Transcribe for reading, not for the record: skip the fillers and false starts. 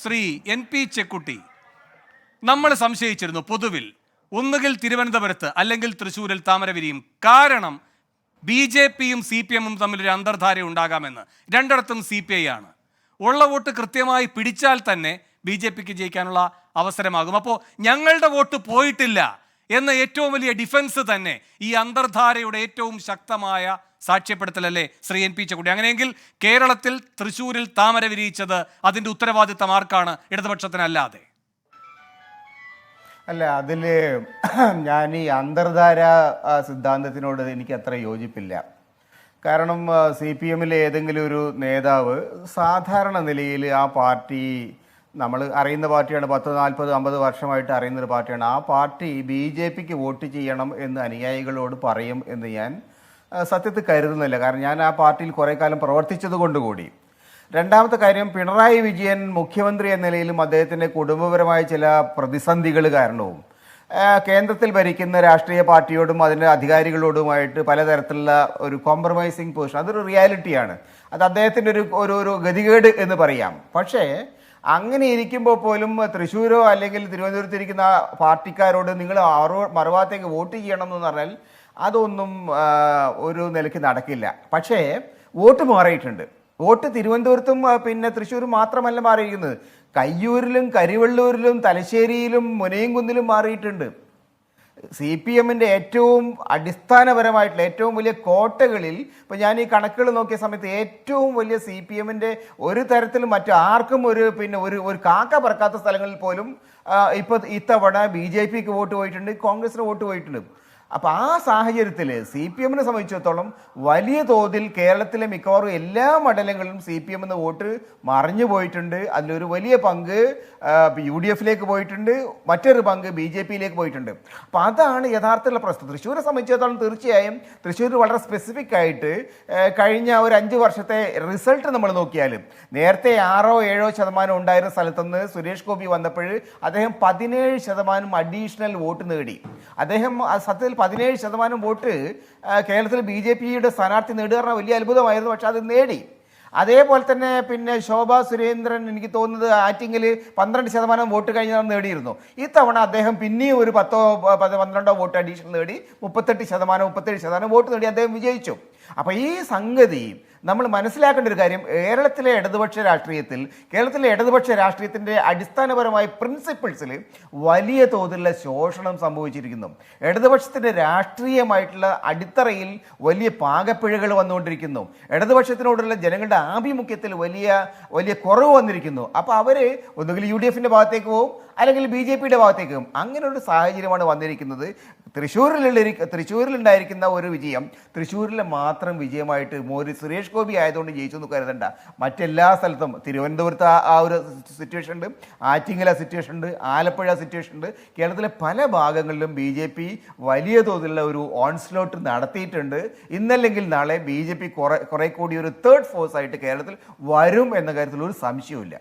Shri NP Chekkutty, നമ്മൾ സംശയിച്ചിരുന്നു പൊതുവിൽ ഒന്നുകിൽ തിരുവനന്തപുരത്ത് അല്ലെങ്കിൽ തൃശ്ശൂരിൽ താമരവിരിയും. കാരണം BJPയും CPMും തമ്മിലൊരു അന്തർധാര ഉണ്ടാകാമെന്ന്. രണ്ടിടത്തും CPI ആണ്. ഉള്ള വോട്ട് കൃത്യമായി പിടിച്ചാൽ തന്നെ BJPക്ക് ജയിക്കാനുള്ള അവസരമാകും. അപ്പോൾ ഞങ്ങളുടെ വോട്ട് പോയിട്ടില്ല എന്ന ഏറ്റവും വലിയ ഡിഫൻസ് തന്നെ ഈ അന്തർധാരയുടെ ഏറ്റവും ശക്തമായ സാക്ഷ്യപ്പെടുത്തലല്ലേ ശ്രീ NP ചെക്കുട്ടി? അങ്ങനെയെങ്കിൽ കേരളത്തിൽ തൃശ്ശൂരിൽ താമര വിരിയിച്ചത് അതിൻ്റെ ഉത്തരവാദിത്തം ആർക്കാണ്? ഇടതുപക്ഷത്തിനല്ലാതെ. അല്ല, അതിൽ ഞാൻ ഈ അന്തർധാര സിദ്ധാന്തത്തിനോട് എനിക്ക് അത്ര യോജിപ്പില്ല. കാരണം CPMലെ ഏതെങ്കിലും ഒരു നേതാവ് സാധാരണ നിലയിൽ ആ പാർട്ടി, നമ്മൾ അറിയുന്ന പാർട്ടിയാണ്, 10, 40, 50 വർഷമായിട്ട് അറിയുന്നൊരു പാർട്ടിയാണ്, ആ പാർട്ടി BJPക്ക് വോട്ട് ചെയ്യണം എന്ന് അനുയായികളോട് പറയും എന്ന് ഞാൻ സത്യത്തിൽ കരുതുന്നില്ല. കാരണം ഞാൻ ആ പാർട്ടിയിൽ കുറേ കാലം പ്രവർത്തിച്ചത് കൊണ്ടുകൂടി. രണ്ടാമത്തെ കാര്യം, പിണറായി വിജയൻ മുഖ്യമന്ത്രി എന്ന നിലയിലും അദ്ദേഹത്തിൻ്റെ കുടുംബപരമായ ചില പ്രതിസന്ധികൾ കാരണവും കേന്ദ്രത്തിൽ ഭരിക്കുന്ന രാഷ്ട്രീയ പാർട്ടിയോടും അതിൻ്റെ അധികാരികളോടുമായിട്ട് പലതരത്തിലുള്ള ഒരു കോംപ്രമൈസിങ് പൊസിഷൻ, അതൊരു റിയാലിറ്റിയാണ്. അത് അദ്ദേഹത്തിൻ്റെ ഒരു ഗതികേട് എന്ന് പറയാം. പക്ഷേ അങ്ങനെ ഇരിക്കുമ്പോൾ പോലും തൃശ്ശൂരോ അല്ലെങ്കിൽ തിരുവനന്തപുരത്ത് ഇരിക്കുന്ന പാർട്ടിക്കാരോട് നിങ്ങൾ മറുഭാഗത്തേക്ക് വോട്ട് ചെയ്യണം എന്ന് പറഞ്ഞാൽ അതൊന്നും ഒരു നിലയ്ക്ക് നടക്കില്ല. പക്ഷേ വോട്ട് മാറിയിട്ടുണ്ട്. വോട്ട് തിരുവനന്തപുരത്തും പിന്നെ തൃശ്ശൂരും മാത്രമല്ല മാറിയിരിക്കുന്നത്, കയ്യൂരിലും കരിവള്ളൂരിലും തലശ്ശേരിയിലും മുനയംകുന്നിലും മാറിയിട്ടുണ്ട്. CPMൻ്റെ ഏറ്റവും അടിസ്ഥാനപരമായിട്ടുള്ള ഏറ്റവും വലിയ കോട്ടകളിൽ, ഇപ്പോൾ ഞാൻ ഈ കണക്കുകൾ നോക്കിയ സമയത്ത് ഏറ്റവും വലിയ CPMൻ്റെ ഒരു തരത്തിലും മറ്റാർക്കും ഒരു കാക്ക പറക്കാത്ത സ്ഥലങ്ങളിൽ പോലും ഇപ്പോൾ ഇത്തവണ BJPക്ക് വോട്ട് പോയിട്ടുണ്ട്, കോൺഗ്രസിന് വോട്ട് പോയിട്ടുണ്ട്. അപ്പോൾ ആ സാഹചര്യത്തിൽ CPMനെ സംബന്ധിച്ചിടത്തോളം വലിയ തോതിൽ കേരളത്തിലെ മിക്കവാറും എല്ലാ മണ്ഡലങ്ങളിലും CPMന്ന് വോട്ട് മറിഞ്ഞു പോയിട്ടുണ്ട്. അതിലൊരു വലിയ പങ്ക് UDFലേക്ക് പോയിട്ടുണ്ട്, മറ്റൊരു പങ്ക് BJPയിലേക്ക് പോയിട്ടുണ്ട്. അപ്പോൾ അതാണ് യഥാർത്ഥത്തിലുള്ള പ്രശ്നം. തൃശ്ശൂരെ സംബന്ധിച്ചിടത്തോളം തീർച്ചയായും തൃശ്ശൂർ വളരെ സ്പെസിഫിക് ആയിട്ട് കഴിഞ്ഞ ഒരു 5 വർഷത്തെ റിസൾട്ട് നമ്മൾ നോക്കിയാൽ, നേരത്തെ 6-7% ഉണ്ടായിരുന്ന സ്ഥലത്തുനിന്ന് സുരേഷ് ഗോപി വന്നപ്പോൾ അദ്ദേഹം 17% അഡീഷണൽ വോട്ട് നേടി. അദ്ദേഹം സത്യത്തിൽ 17% വോട്ട് കേരളത്തിൽ BJPയുടെ സ്ഥാനാർത്ഥി നേടുക വലിയ അത്ഭുതമായിരുന്നു. പക്ഷെ അത് നേടി. അതേപോലെ തന്നെ പിന്നെ ശോഭാ സുരേന്ദ്രൻ, എനിക്ക് തോന്നുന്നത് ആറ്റിങ്ങിൽ 12% വോട്ട് കഴിഞ്ഞാൽ നേടിയിരുന്നു. ഇത്തവണ അദ്ദേഹം പിന്നെയും ഒരു 10-12 വോട്ട് അഡീഷണൽ നേടി 37% വോട്ട് നേടി അദ്ദേഹം വിജയിച്ചു. അപ്പോൾ ഈ സംഗതി നമ്മൾ മനസ്സിലാക്കേണ്ട ഒരു കാര്യം, കേരളത്തിലെ ഇടതുപക്ഷ രാഷ്ട്രീയത്തിൻ്റെ അടിസ്ഥാനപരമായ പ്രിൻസിപ്പിൾസിൽ വലിയ തോതിലുള്ള ശോഷണം സംഭവിച്ചിരിക്കുന്നു. ഇടതുപക്ഷത്തിൻ്റെ രാഷ്ട്രീയമായിട്ടുള്ള അടിത്തറയിൽ വലിയ പാകപ്പിഴകൾ വന്നുകൊണ്ടിരിക്കുന്നു. ഇടതുപക്ഷത്തിനോടുള്ള ജനങ്ങളുടെ ആഭിമുഖ്യത്തിൽ വലിയ കുറവ് വന്നിരിക്കുന്നു. അപ്പോൾ അവർ ഒന്നുകിൽ UDFൻ്റെ ഭാഗത്തേക്ക് പോകും അല്ലെങ്കിൽ BJPയുടെ ഭാഗത്തേക്ക് പോകും. അങ്ങനെ ഒരു സാഹചര്യമാണ് വന്നിരിക്കുന്നത്. തൃശ്ശൂരിലുണ്ടായിരിക്കുന്ന ഒരു വിജയം തൃശ്ശൂരിലെ മാത്രം വിജയമായിട്ട് സുരേഷ് ഗോപി ആയതുകൊണ്ട് ജയിച്ചു എന്ന് കരുതണ്ട. മറ്റെല്ലാ സ്ഥലത്തും തിരുവനന്തപുരത്ത് ആ ഒരു സിറ്റുവേഷൻ ഉണ്ട്, ആറ്റിങ്ങൽ സിറ്റുവേഷൻ ഉണ്ട്, ആലപ്പുഴ സിറ്റുവേഷൻ ഉണ്ട്. കേരളത്തിലെ പല ഭാഗങ്ങളിലും BJP വലിയ തോതിലുള്ള ഒരു ഓൺസ്ലോട്ട് നടത്തിയിട്ടുണ്ട്. ഇന്നല്ലെങ്കിൽ നാളെ BJP കുറെ കൂടി ഒരു തേർഡ് ഫോഴ്സ് ആയിട്ട് കേരളത്തിൽ വരും എന്ന കാര്യത്തിൽ ഒരു സംശയവുമില്ല.